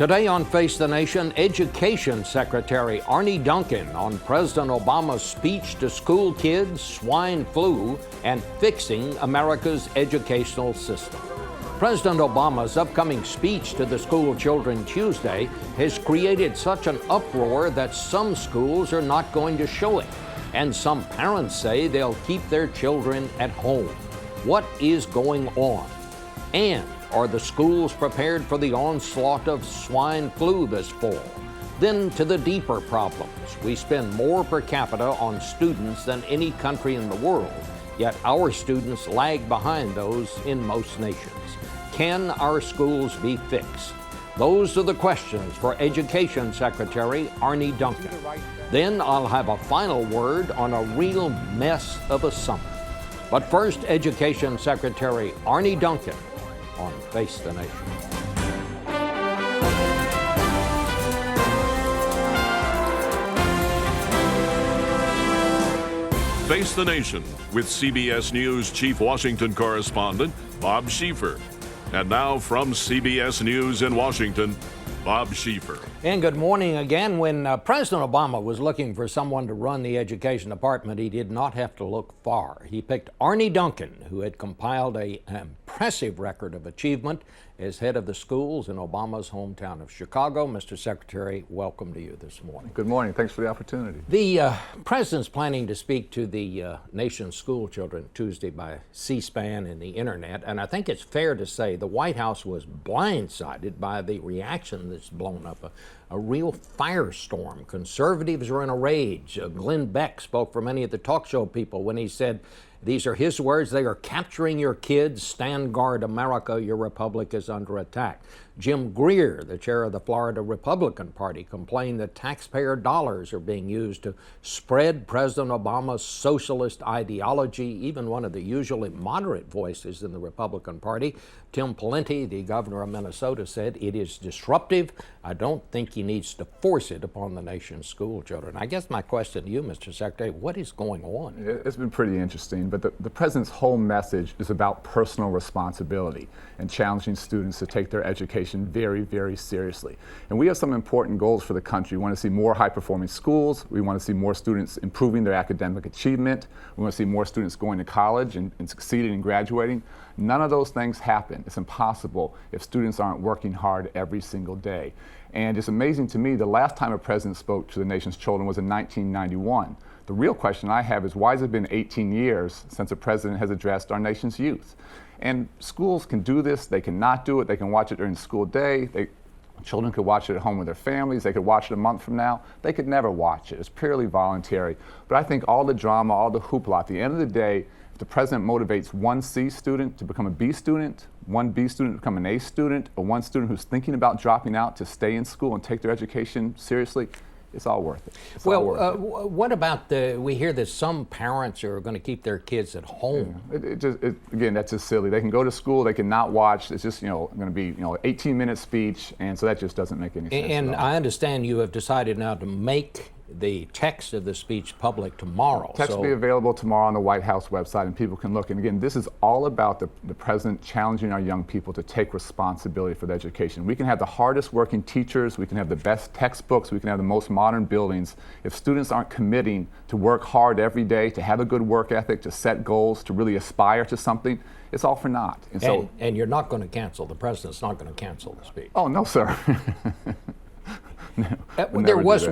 Today on Face the Nation, Education Secretary Arne Duncan on President Obama's speech to school kids, swine flu, and fixing America's educational system. President Obama's upcoming speech to the school children Tuesday has created such an uproar that some schools are not going to show it, and some parents say they'll keep their children at home. What is going on? And are the schools prepared for the onslaught of swine flu this fall? Then to the deeper problems. We spend more per capita on students than any country in the world, yet our students lag behind those in most nations. Can our schools be fixed? Those are the questions for Education Secretary Arne Duncan. Then I'll have a final word on a real mess of a summer. But first, Education Secretary Arne Duncan on Face the Nation. Face the Nation with CBS News Chief Washington Correspondent Bob Schieffer. And now from CBS News in Washington, Bob Schieffer. And good morning again. When President Obama was looking for someone to run the education department, he did not have to look far. He picked Arne Duncan, who had compiled an impressive record of achievement as head of the schools in Obama's hometown of Chicago. Mr. Secretary, welcome to you this morning. Good morning. Thanks for the opportunity. The president's planning to speak to the nation's school children Tuesday by C-SPAN and the internet, and I think it's fair to say the White House was blindsided by the reaction that's blown up. A real firestorm. Conservatives are in a rage. Glenn Beck spoke for many of the talk show people when he said, these are his words, they are capturing your kids. Stand guard, America, your republic is under attack. Jim Greer, the chair of the Florida Republican Party, complained that taxpayer dollars are being used to spread President Obama's socialist ideology. Even one of the usually moderate voices in the Republican Party, Tim Pawlenty, the governor of Minnesota, said it is disruptive. I don't think he needs to force it upon the nation's school children. I guess my question to you, Mr. Secretary, what is going on? It's been pretty interesting, but the president's whole message is about personal responsibility and challenging students to take their education very, very seriously. And we have some important goals for the country. We want to see more high-performing schools. We want to see more students improving their academic achievement. We want to see more students going to college and succeeding and graduating. None of those things happen. It's impossible if students aren't working hard every single day. And it's amazing to me, the last time a president spoke to the nation's children was in 1991. The real question I have is, why has it been 18 years since a president has addressed our nation's youth? And schools can do this, they can not do it, they can watch it during the school day, children could watch it at home with their families, they could watch it a month from now, they could never watch it. It's purely voluntary. But I think all the drama, all the hoopla, at the end of the day, if the president motivates one C student to become a B student, one B student to become an A student, or one student who's thinking about dropping out to stay in school and take their education seriously, it's all worth it. What about we hear that some parents are going to keep their kids at home. Yeah. Again, that's just silly. They can go to school, they can not watch. It's just, going to be, 18-minute speech, and so that just doesn't make any sense. And I understand you have decided now to make the text of the speech public tomorrow. Text will be available tomorrow on the White House website, and people can look. And again, this is all about the president challenging our young people to take responsibility for their education. We can have the hardest working teachers, we can have the best textbooks, we can have the most modern buildings. If students aren't committing to work hard every day, to have a good work ethic, to set goals, to really aspire to something, it's all for naught. And you're not going to cancel, the president's not going to cancel the speech. Oh, no, sir. There was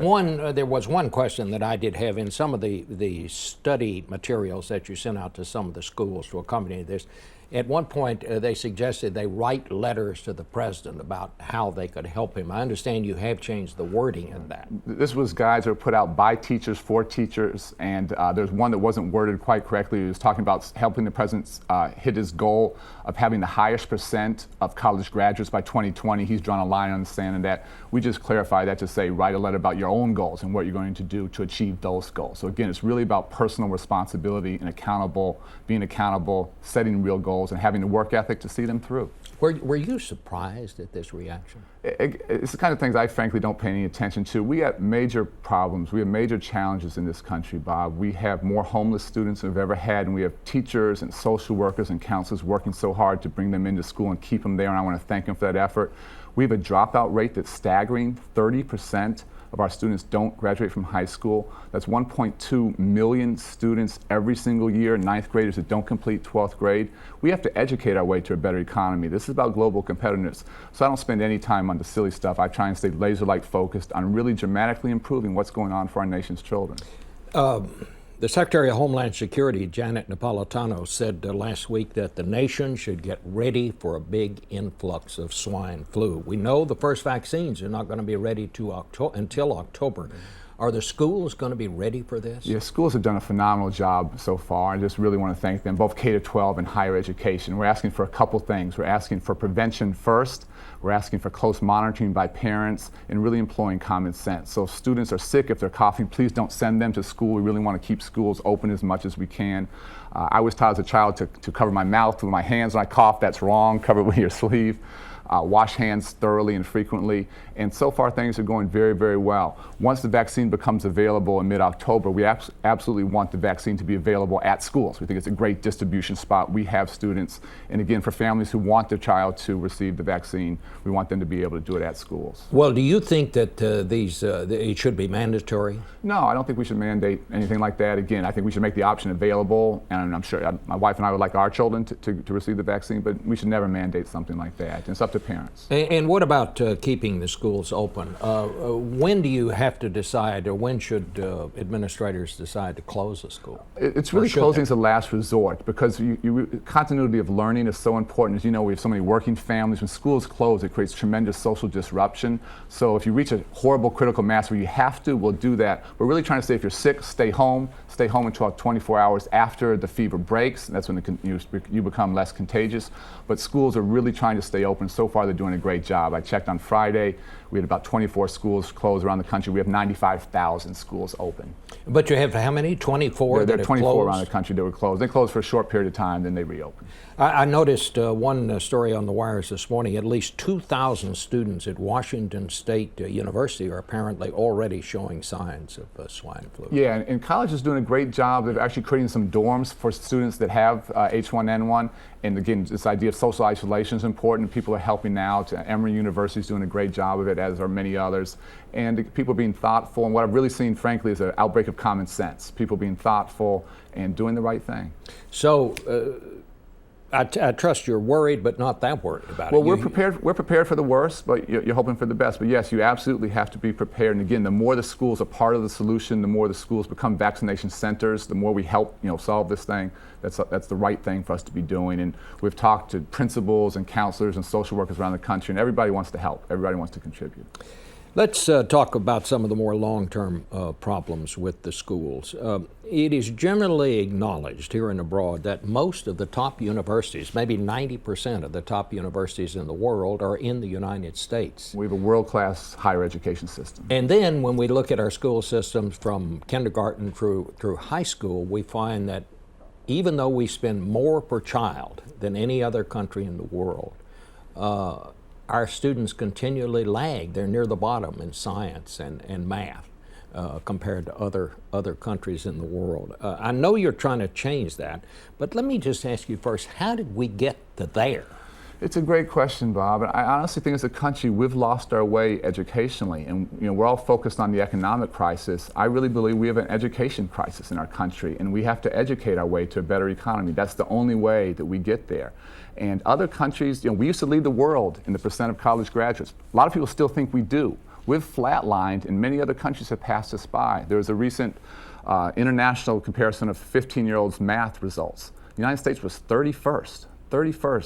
one question that I did have in some of the study materials that you sent out to some of the schools to accompany this. At one point, they suggested they write letters to the president about how they could help him. I understand you have changed the wording in that. This was guides that were put out by teachers for teachers, and there's one that wasn't worded quite correctly. It was talking about helping the president hit his goal of having the highest percent of college graduates by 2020. He's drawn a line on the sand in that. We just clarify that to say, write a letter about your own goals and what you're going to do to achieve those goals. So again, it's really about personal responsibility and being accountable, setting real goals, and having the work ethic to see them through. Were you surprised at this reaction? It's the kind of things I frankly don't pay any attention to. We have major problems. We have major challenges in this country, Bob. We have more homeless students than we've ever had, and we have teachers and social workers and counselors working so hard to bring them into school and keep them there, and I want to thank them for that effort. We have a dropout rate that's staggering. 30% of our students don't graduate from high school. That's 1.2 million students every single year, ninth graders that don't complete 12th grade. We have to educate our way to a better economy. This is about global competitiveness. So I don't spend any time on the silly stuff. I try and stay laser-like focused on really dramatically improving what's going on for our nation's children. The Secretary of Homeland Security, Janet Napolitano, said last week that the nation should get ready for a big influx of swine flu. We know the first vaccines are not going to be ready until October. Are the schools going to be ready for this? Yeah, schools have done a phenomenal job so far. I just really want to thank them, both K-12 and higher education. We're asking for a couple things. We're asking for prevention first. We're asking for close monitoring by parents and really employing common sense. So if students are sick, if they're coughing, please don't send them to school. We really want to keep schools open as much as we can. I was taught as a child to cover my mouth with my hands when I cough. That's wrong. Cover it with your sleeve. Wash hands thoroughly and frequently, and so far things are going very, very well. Once the vaccine becomes available in mid-October, we absolutely want the vaccine to be available at schools. We think it's a great distribution spot. We have students, and again, for families who want their child to receive the vaccine, we want them to be able to do it at schools. Well, do you think that it should be mandatory? No, I don't think we should mandate anything like that. Again, I think we should make the option available, and I'm sure my wife and I would like our children to receive the vaccine, but we should never mandate something like that. And it's up to parents. And what about keeping the schools open? When do you have to decide, or when should administrators decide to close a school? It's really closing as a last resort, because continuity of learning is so important. As you know, we have so many working families. When schools close, it creates tremendous social disruption. So if you reach a horrible critical mass where you have to, we'll do that. We're really trying to say if you're sick, stay home until 24 hours after the fever breaks. That's when you become less contagious. But schools are really trying to stay open. So far, they're doing a great job. I checked on Friday. We had about 24 schools closed around the country. We have 95,000 schools open. But you have how many? 24 there that are 24 closed? around the country that were closed. They closed for a short period of time, then they reopened. I noticed one story on the wires this morning. At least 2,000 students at Washington State University are apparently already showing signs of swine flu. Yeah, and college is doing a great job. They're actually creating some dorms for students that have H1N1. And again, this idea of social isolation is important. People are helping out. Emory University is doing a great job of it, as are many others. And people are being thoughtful. And what I've really seen, frankly, is an outbreak of common sense. People being thoughtful and doing the right thing. So I trust you're worried, but not that worried about it. Well, we're prepared for the worst, but you're hoping for the best. But yes, you absolutely have to be prepared. And again, the more the schools are part of the solution, the more the schools become vaccination centers, the more we help solve this thing. That's the right thing for us to be doing. And we've talked to principals and counselors and social workers around the country, and everybody wants to help. Everybody wants to contribute. Let's talk about some of the more long-term problems with the schools. It is generally acknowledged here and abroad that most of the top universities, maybe 90% of the top universities in the world, are in the United States. We have a world-class higher education system. And then when we look at our school systems from kindergarten through high school, we find that even though we spend more per child than any other country in the world, our students continually lag. They're near the bottom in science and math compared to other countries in the world. I know you're trying to change that, but let me just ask you first, how did we get to there? It's a great question, Bob. I honestly think as a country, we've lost our way educationally. And we're all focused on the economic crisis. I really believe we have an education crisis in our country, and we have to educate our way to a better economy. That's the only way that we get there. And other countries, we used to lead the world in the percent of college graduates. A lot of people still think we do. We've flatlined, and many other countries have passed us by. There was a recent international comparison of 15-year-olds' math results. The United States was 31st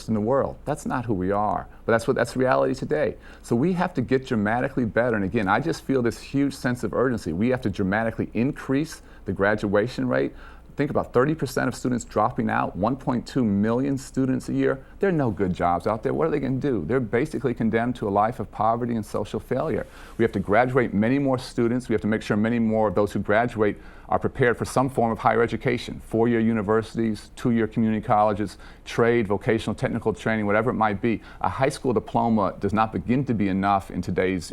in the world. That's not who we are, but that's reality today. So we have to get dramatically better. And again, I just feel this huge sense of urgency. We have to dramatically increase the graduation rate. Think about 30% of students dropping out, 1.2 million students a year. There are no good jobs out there. What are they going to do? They're basically condemned to a life of poverty and social failure. We have to graduate many more students. We have to make sure many more of those who graduate are prepared for some form of higher education, 4-year universities, 2-year community colleges, trade, vocational, technical training, whatever it might be. A high school diploma does not begin to be enough in today's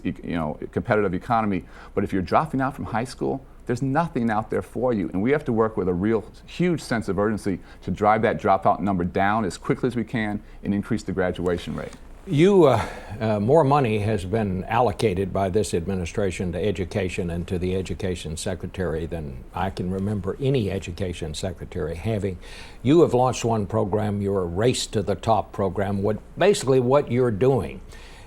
competitive economy. But if you're dropping out from high school, there's nothing out there for you. And we have to work with a real huge sense of urgency to drive that dropout number down as quickly as we can and increase the graduation rate. More money has been allocated by this administration to education and to the education secretary than I can remember any education secretary having. You have launched one program, your Race to the Top program. Basically what you're doing,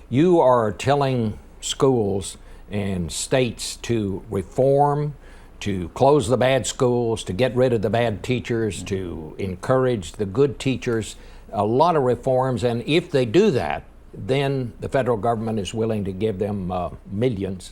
you are telling schools and states to reform, to close the bad schools, to get rid of the bad teachers, to encourage the good teachers, a lot of reforms, and if they do that, then the federal government is willing to give them millions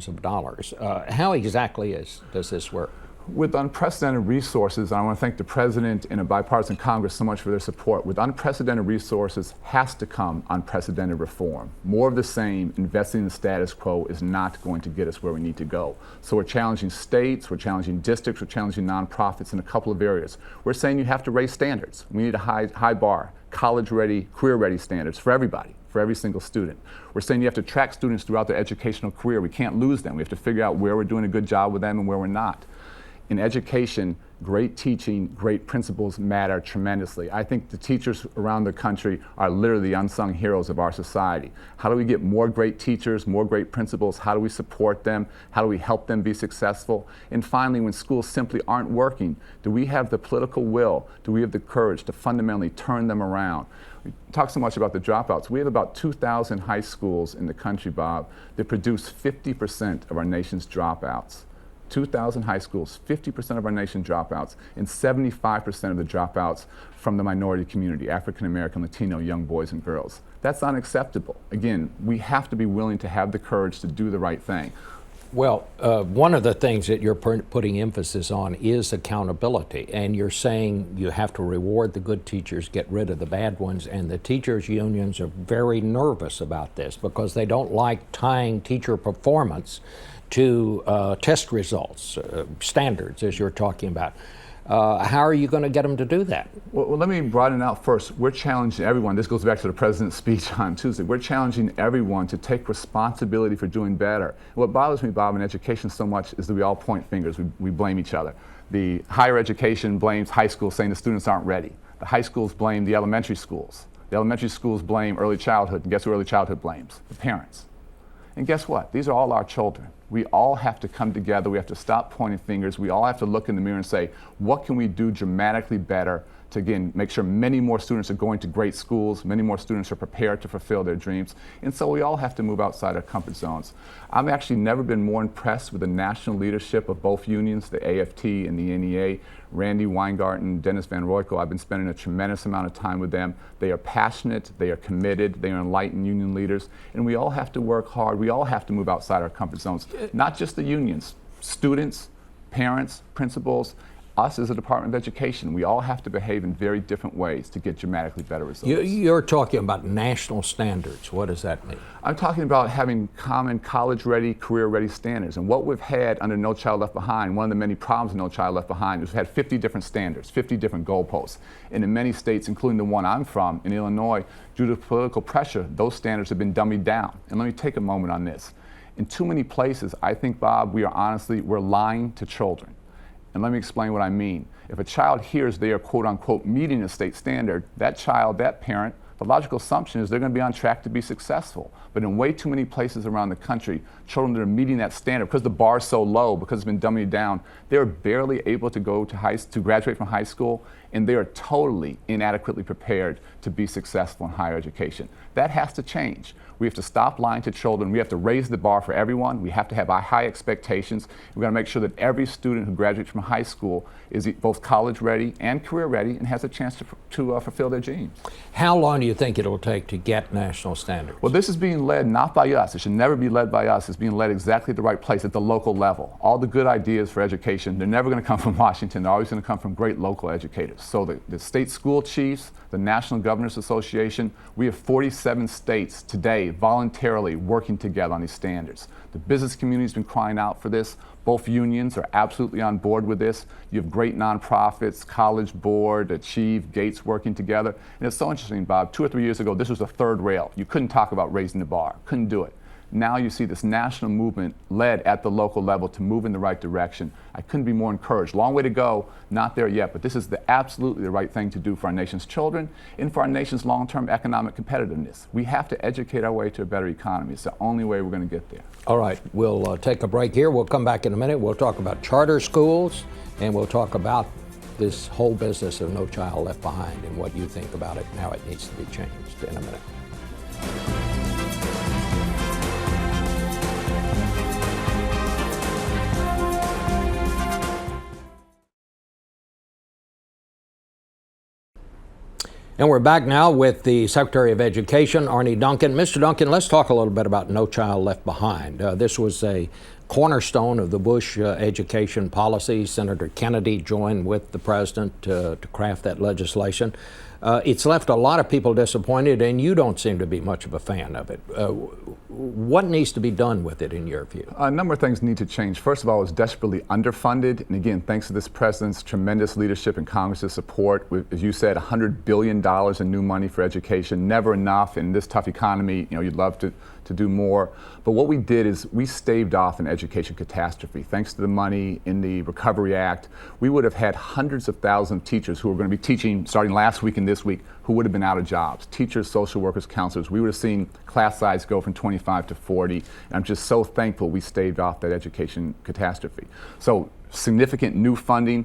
of dollars. How exactly does this work? With unprecedented resources, and I want to thank the President and a bipartisan Congress so much for their support, with unprecedented resources has to come unprecedented reform. More of the same, investing in the status quo is not going to get us where we need to go. So we're challenging states, we're challenging districts, we're challenging nonprofits in a couple of areas. We're saying you have to raise standards. We need a high bar, college-ready, career-ready standards for everybody, for every single student. We're saying you have to track students throughout their educational career. We can't lose them. We have to figure out where we're doing a good job with them and where we're not. In education, great teaching, great principals matter tremendously. I think the teachers around the country are literally the unsung heroes of our society. How do we get more great teachers, more great principals? How do we support them? How do we help them be successful? And finally, when schools simply aren't working, do we have the political will? Do we have the courage to fundamentally turn them around? We talk so much about the dropouts. We have about 2,000 high schools in the country, Bob, that produce 50% of our nation's dropouts. 2,000 high schools, 50% of our nation dropouts, and 75% of the dropouts from the minority community, African American, Latino young boys and girls. That's unacceptable. Again, we have to be willing to have the courage to do the right thing. Well, one of the things that you're putting emphasis on is accountability, and you're saying you have to reward the good teachers, get rid of the bad ones, and the teachers' unions are very nervous about this because they don't like tying teacher performance to test results, standards, as you're talking about. How are you going to get them to do that? Well, let me broaden it out first. We're challenging everyone. This goes back to the President's speech on Tuesday. We're challenging everyone to take responsibility for doing better. What bothers me, Bob, in education so much is that we all point fingers. We blame each other. The higher education blames high schools, saying the students aren't ready. The high schools blame the elementary schools. The elementary schools blame early childhood. And guess who early childhood blames? The parents. And guess what? These are all our children. We all have to come together. We have to stop pointing fingers. We all have to look in the mirror and say, what can we do dramatically better to, again, make sure many more students are going to great schools, many more students are prepared to fulfill their dreams. And so we all have to move outside our comfort zones. I've actually never been more impressed with the national leadership of both unions, the AFT and the NEA. Randy Weingarten, Dennis Van Royko, I've been spending a tremendous amount of time with them. They are passionate, they are committed, they are enlightened union leaders, and we all have to work hard. We all have to move outside our comfort zones, not just the unions, students, parents, principals, us as a Department of Education. We all have to behave in very different ways to get dramatically better results. You're talking about national standards. What does that mean? I'm talking about having common college-ready, career-ready standards. And what we've had under No Child Left Behind, one of the many problems of No Child Left Behind, is we've had 50 different standards, 50 different goalposts. And in many states, including the one I'm from, in Illinois, due to political pressure, those standards have been dummied down. And let me take a moment on this. In too many places, I think, Bob, we're lying to children. And let me explain what I mean. If a child hears they are, quote unquote, meeting a state standard, that child, that parent, the logical assumption is they're going to be on track to be successful. But in way too many places around the country, children that are meeting that standard, because the bar is so low, because it's been dummied down, they're barely able to go to graduate from high school, and they are totally inadequately prepared to be successful in higher education. That has to change. We have to stop lying to children. We have to raise the bar for everyone. We have to have high expectations. We've got to make sure that every student who graduates from high school is both college ready and career ready and has a chance to fulfill their dreams. How long do you think it will take to get national standards? Well, this is being led not by us. It should never be led by us. It's being led exactly at the right place, at the local level. All the good ideas for education, they're never going to come from Washington. They're always going to come from great local educators. So the state school chiefs, the National Governors Association, we have 47 states today voluntarily working together on these standards. The business community has been crying out for this. Both unions are absolutely on board with this. You have great nonprofits, College Board, Achieve, Gates working together. And it's so interesting, Bob, 2 or 3 years ago, this was the third rail. You couldn't talk about raising the bar, couldn't do it. Now you see this national movement led at the local level to move in the right direction. I couldn't be more encouraged. Long way to go, not there yet, but this is absolutely the right thing to do for our nation's children and for our nation's long-term economic competitiveness. We have to educate our way to a better economy. It's the only way we're going to get there. All right, we'll take a break here. We'll come back in a minute. We'll talk about charter schools, and we'll talk about this whole business of No Child Left Behind and what you think about it and how it needs to be changed in a minute. And we're back now with the Secretary of Education, Arne Duncan. Mr. Duncan, let's talk a little bit about No Child Left Behind. This was a cornerstone of the Bush education policy. Senator Kennedy joined with the president to craft that legislation. It's left a lot of people disappointed, and you don't seem to be much of a fan of it. What needs to be done with it in your view? A number of things need to change. First of all, it's desperately underfunded. And again, thanks to this president's tremendous leadership and Congress's support, with, as you said, $100 billion in new money for education. Never enough in this tough economy. You know, you'd love to do more. But what we did is we staved off an education catastrophe. Thanks to the money in the Recovery Act, we would have had hundreds of thousands of teachers who were going to be teaching starting last week and this week who would have been out of jobs. Teachers, social workers, counselors. We would have seen class size go from 25 to 40. And I'm just so thankful we staved off that education catastrophe. So significant new funding,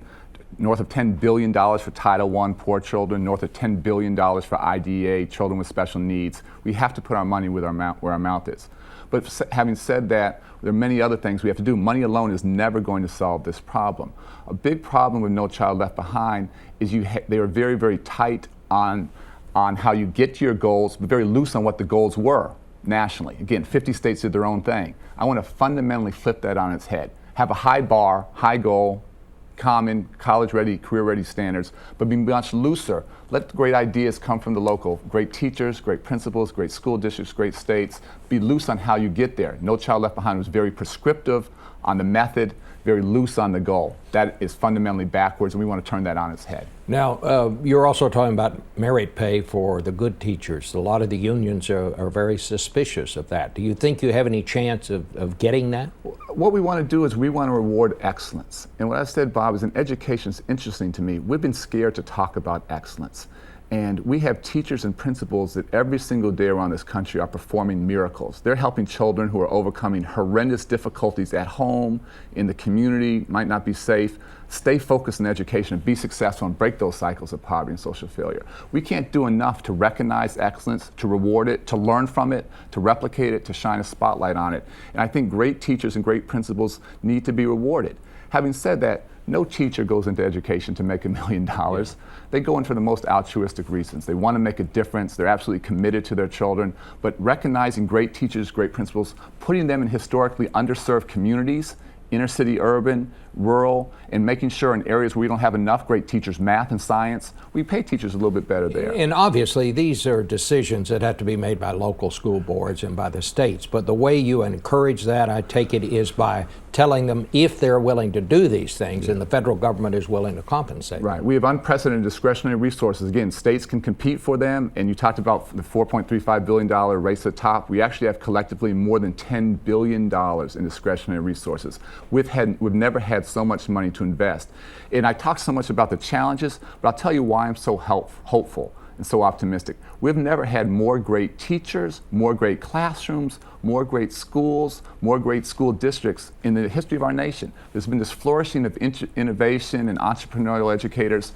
north of $10 billion for Title I, poor children, north of $10 billion for IDEA, children with special needs. We have to put our money where our mouth is. But having said that, there are many other things we have to do. Money alone is never going to solve this problem. A big problem with No Child Left Behind is they are very, very tight on how you get to your goals, but very loose on what the goals were nationally. Again, 50 states did their own thing. I want to fundamentally flip that on its head. Have a high bar, high goal, common, college-ready, career-ready standards, but be much looser. Let the great ideas come from the local. Great teachers, great principals, great school districts, great states. Be loose on how you get there. No Child Left Behind was very prescriptive on the method, very loose on the goal. That is fundamentally backwards, and we want to turn that on its head. Now, you're also talking about merit pay for the good teachers. A lot of the unions are very suspicious of that. Do you think you have any chance of getting that? What we want to do is we want to reward excellence. And what I said, Bob, is in education, it's interesting to me. We've been scared to talk about excellence. And we have teachers and principals that every single day around this country are performing miracles. They're helping children who are overcoming horrendous difficulties at home, in the community, might not be safe, stay focused in education and be successful and break those cycles of poverty and social failure. We can't do enough to recognize excellence, to reward it, to learn from it, to replicate it, to shine a spotlight on it. And I think great teachers and great principals need to be rewarded. Having said that, no teacher goes into education to make $1 million. They go in for the most altruistic reasons. They want to make a difference. They're absolutely committed to their children. But recognizing great teachers, great principals, putting them in historically underserved communities, inner city, urban, rural, and making sure in areas where we don't have enough great teachers, math and science, we pay teachers a little bit better there. And obviously these are decisions that have to be made by local school boards and by the states, but the way you encourage that, I take it, is by telling them if they're willing to do these things and the federal government is willing to compensate. Right. We have unprecedented discretionary resources. Again, states can compete for them, and you talked about the $4.35 billion race to the top. We actually have collectively more than $10 billion in discretionary resources. We've never had so much money to invest. And I talk so much about the challenges, but I'll tell you why I'm so hopeful and so optimistic. We've never had more great teachers, more great classrooms, more great schools, more great school districts in the history of our nation. There's been this flourishing of innovation and entrepreneurial educators.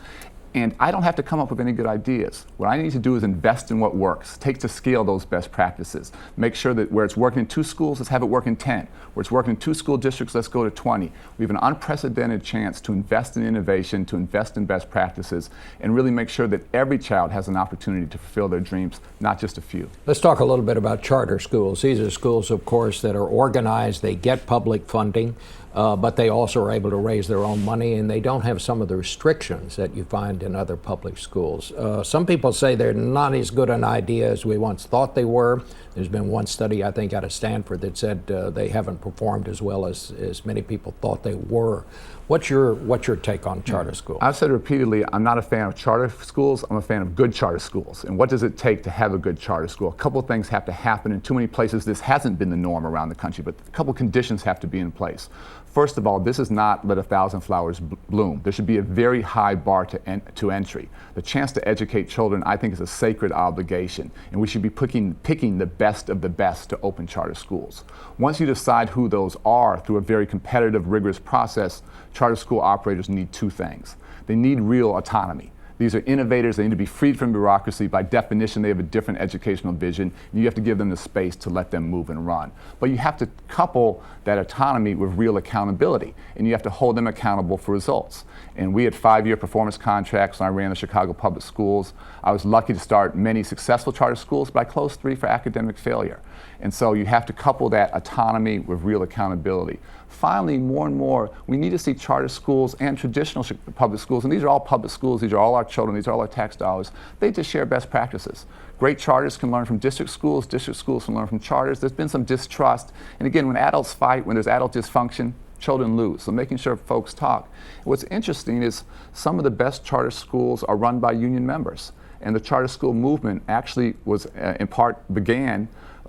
And I don't have to come up with any good ideas. What I need to do is invest in what works, take to scale those best practices, make sure that where it's working in 2 schools, let's have it work in 10. Where it's working in 2 school districts, let's go to 20. We have an unprecedented chance to invest in innovation, to invest in best practices, and really make sure that every child has an opportunity to fulfill their dreams, not just a few. Let's talk a little bit about charter schools. These are schools, of course, that are organized, they get public funding. but they also are able to raise their own money, and they don't have some of the restrictions that you find in other public schools. Some people say they're not as good an idea as we once thought they were. There's been one study, I think, out of Stanford that said they haven't performed as well as many people thought they were. What's your take on charter schools? I've said repeatedly, I'm not a fan of charter schools. I'm a fan of good charter schools. And what does it take to have a good charter school? A couple of things have to happen. In too many places, this hasn't been the norm around the country, but a couple of conditions have to be in place. First of all, this is not let 1,000 flowers bloom. There should be a very high bar to entry. The chance to educate children, I think, is a sacred obligation, and we should be picking the best of the best to open charter schools. Once you decide who those are through a very competitive, rigorous process, charter school operators need two things. They need real autonomy. These are innovators. They need to be freed from bureaucracy. By definition, they have a different educational vision. You have to give them the space to let them move and run. But you have to couple that autonomy with real accountability, and you have to hold them accountable for results. And we had 5-year performance contracts when I ran the Chicago Public Schools. I was lucky to start many successful charter schools, but I closed 3 for academic failure. And so you have to couple that autonomy with real accountability. Finally, more and more, we need to see charter schools and traditional public schools, and these are all public schools, these are all our children, these are all our tax dollars, they just share best practices. Great charters can learn from district schools can learn from charters. There's been some distrust, and again, when adults fight, when there's adult dysfunction, children lose. So making sure folks talk. What's interesting is some of the best charter schools are run by union members, and the charter school movement actually was, in part,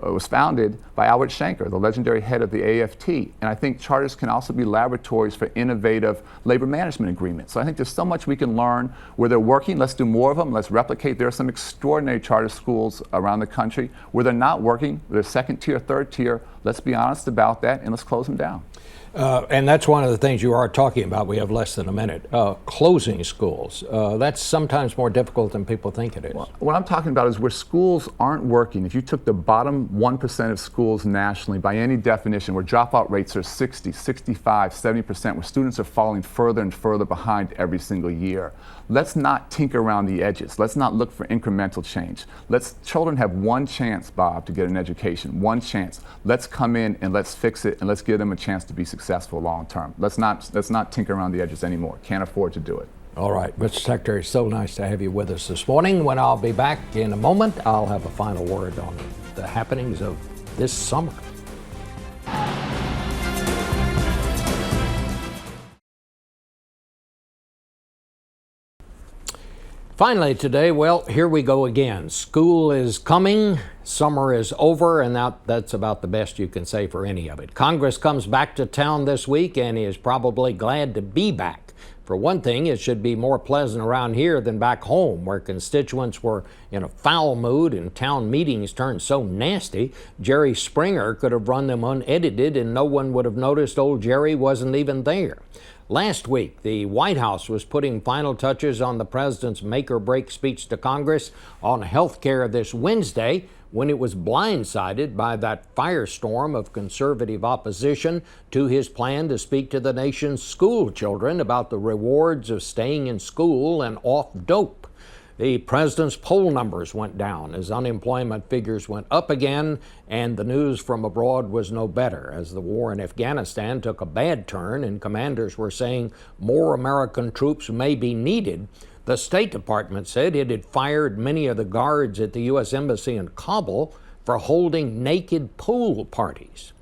was founded by Albert Shanker, the legendary head of the AFT. And I think charters can also be laboratories for innovative labor management agreements. So I think there's so much we can learn where they're working. Let's do more of them. Let's replicate. There are some extraordinary charter schools around the country where they're not working. They're second tier, third tier. Let's be honest about that, and let's close them down. And that's one of the things you are talking about. We have less than a minute. Closing schools. That's sometimes more difficult than people think it is. Well, what I'm talking about is where schools aren't working. If you took the bottom 1% of schools nationally, by any definition, where dropout rates are 60, 65, 70%, where students are falling further and further behind every single year, let's not tinker around the edges. Let's not look for incremental change. Children have one chance, Bob, to get an education, one chance. Let's come in and let's fix it, and let's give them a chance to be successful long term. Let's not tinker around the edges anymore. Can't afford to do it. All right, Mr. Secretary, it's so nice to have you with us this morning. When I'll be back in a moment, I'll have a final word on the happenings of this summer. Finally today, well, here we go again. School is coming, summer is over, and that's about the best you can say for any of it. Congress comes back to town this week and is probably glad to be back. For one thing, it should be more pleasant around here than back home, where constituents were in a foul mood and town meetings turned so nasty, Jerry Springer could have run them unedited and no one would have noticed old Jerry wasn't even there. Last week, the White House was putting final touches on the president's make-or-break speech to Congress on health care this Wednesday when it was blindsided by that firestorm of conservative opposition to his plan to speak to the nation's school children about the rewards of staying in school and off dope. The president's poll numbers went down as unemployment figures went up again, and the news from abroad was no better as the war in Afghanistan took a bad turn and commanders were saying more American troops may be needed. The State Department said it had fired many of the guards at the U.S. Embassy in Kabul for holding naked pool parties.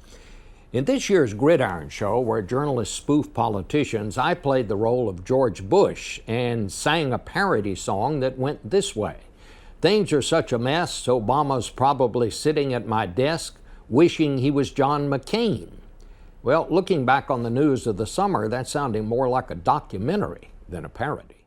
In this year's Gridiron Show, where journalists spoof politicians, I played the role of George Bush and sang a parody song that went this way. Things are such a mess, Obama's probably sitting at my desk wishing he was John McCain. Well, looking back on the news of the summer, that's sounding more like a documentary than a parody.